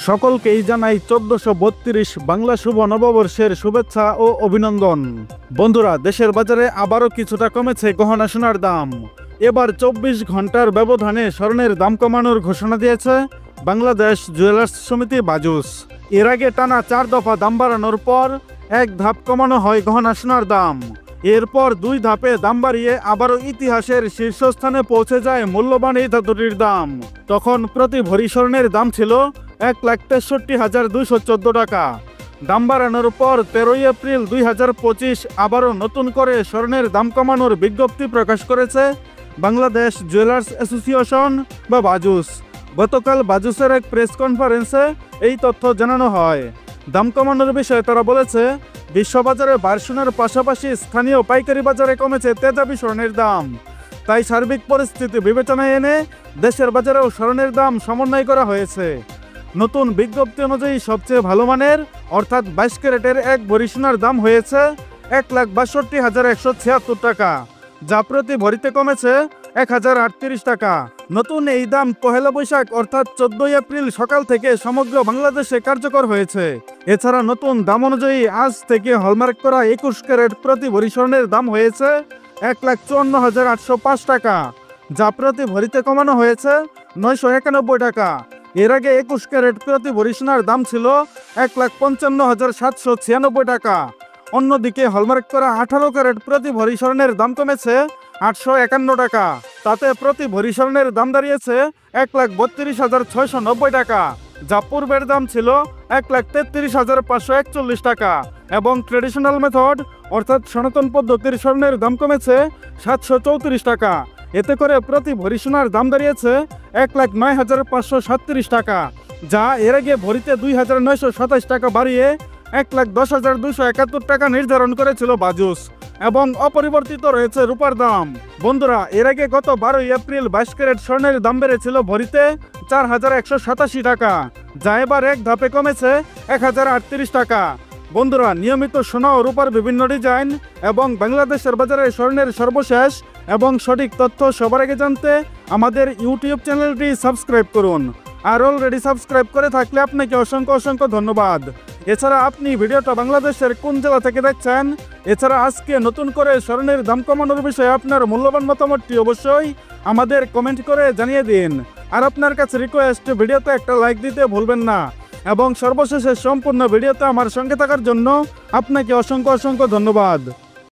সকলকেই জানাই 1432 বাংলা শুভ নববর্ষের শুভেচ্ছা ও অভিনন্দন। বন্ধুরা, দেশের বাজারে আবারও কিছুটা কমেছে গহনা সোনার দাম। এবার 24 ঘন্টার ব্যবধানে স্বর্ণের দাম কমানোর ঘোষণা দিয়েছে বাংলাদেশ জুয়েলার্স সমিতি বাজুস। এর আগে টানা 4 দফা দাম বাড়ানোর পর এক ধাপ কমানো হয় গহনা সোনার দাম। এরপর 2 ধাপে দাম বাড়িয়ে আবারও ইতিহাসের শীর্ষস্থানে পৌঁছে যায় মূল্যবান এই ধাতুটির দাম। তখন প্রতি ভরি স্বর্ণের দাম ছিল 1,63,214 টাকা। দাম বাড়ানোর পর 13 এপ্রিল 2025 আবারও নতুন করে স্বর্ণের দাম কমানোর বিজ্ঞপ্তি প্রকাশ করেছে বাংলাদেশ জুয়েলার্স অ্যাসোসিয়েশন বা বাজুস। গতকাল বাজুসের এক প্রেস কনফারেন্সে এই তথ্য জানানো হয়। দাম কমানোর বিষয়ে তারা বলেছে, বিশ্ববাজারে সোনার পাশাপাশি স্থানীয় পাইকারি বাজারে কমেছে তেজাবি স্বর্ণের দাম। তাই সার্বিক পরিস্থিতি বিবেচনায় এনে দেশের বাজারেও স্বর্ণের দাম সমন্বয় করা হয়েছে। নতুন বিজ্ঞপ্তি অনুযায়ী সবচেয়ে ভালো মানের অর্থাৎ 22 ক্যারেটের এক ভরি সোনার দাম হয়েছে 1,62,176 টাকা, যা প্রতি ভরিতে কমেছে 1,038 টাকা। নতুন এই দাম পহেলা বৈশাখ অর্থাৎ 14 এপ্রিল সকাল থেকে সমগ্র বাংলাদেশে কার্যকর হয়েছে। এছাড়া নতুন দাম অনুযায়ী আজ থেকে হলমার্ক করা 21 ক্যারেট প্রতি ভরি স্বর্ণের দাম হয়েছে 1,54,805 টাকা, যা প্রতি ভরিতে কমানো হয়েছে 991 টাকা। এর আগে 21 ক্যারেট প্রতি ভরি সোনার দাম ছিল 1,55,796 টাকা। অন্যদিকে হলমার্ক করা 18 ক্যারেট প্রতি ভরি স্বর্ণের দাম কমেছে 851 টাকা। তাতে প্রতি ভরি স্বর্ণের দাম দাঁড়িয়েছে 1,32,690 টাকা, যা পূর্বের দাম ছিল 1,33,541 টাকা। এবং ট্রেডিশনাল মেথড অর্থাৎ সনাতন পদ্ধতির স্বর্ণের দাম কমেছে 734 টাকা। এতে করে প্রতি ভরি সোনার দাম দাঁড়িয়েছে 1,09,537 টাকা, যা এর আগে ভরিতে 2,927 টাকা বাড়িয়ে 1,10,271 টাকা নির্ধারণ করেছিল বাজুস। এবং অপরিবর্তিত রয়েছে রূপার দাম। বন্ধুরা, এর আগে গত 12 এপ্রিল 22 ক্যারেট স্বর্ণের দাম বেড়েছিল ভরিতে 4,187 টাকা, যা এবার এক ধাপে কমেছে 1,038 টাকা। বন্ধুরা, নিয়মিত সোনা ও রূপার বিভিন্ন ডিজাইন এবং বাংলাদেশের বাজারে স্বর্ণের সর্বশেষ এবং সঠিক তথ্য সবার আগে জানতে আমাদের ইউটিউব চ্যানেলটি সাবস্ক্রাইব করুন। আর অলরেডি সাবস্ক্রাইব করে থাকলে আপনাকে অসংখ্য ধন্যবাদ। এছাড়া আপনি ভিডিওটা বাংলাদেশের কোন জেলা থেকে দেখছেন? এছাড়া আজকে নতুন করে স্বর্ণের দাম কমানোর বিষয়ে আপনার মূল্যবান মতামতটি অবশ্যই আমাদের কমেন্ট করে জানিয়ে দিন। আর আপনার কাছে রিকোয়েস্ট, ভিডিওতে একটা লাইক দিতে ভুলবেন না। এবং সর্বশেষে সম্পূর্ণ ভিডিওতে আমার সঙ্গে থাকার জন্য আপনাকে অসংখ্য ধন্যবাদ।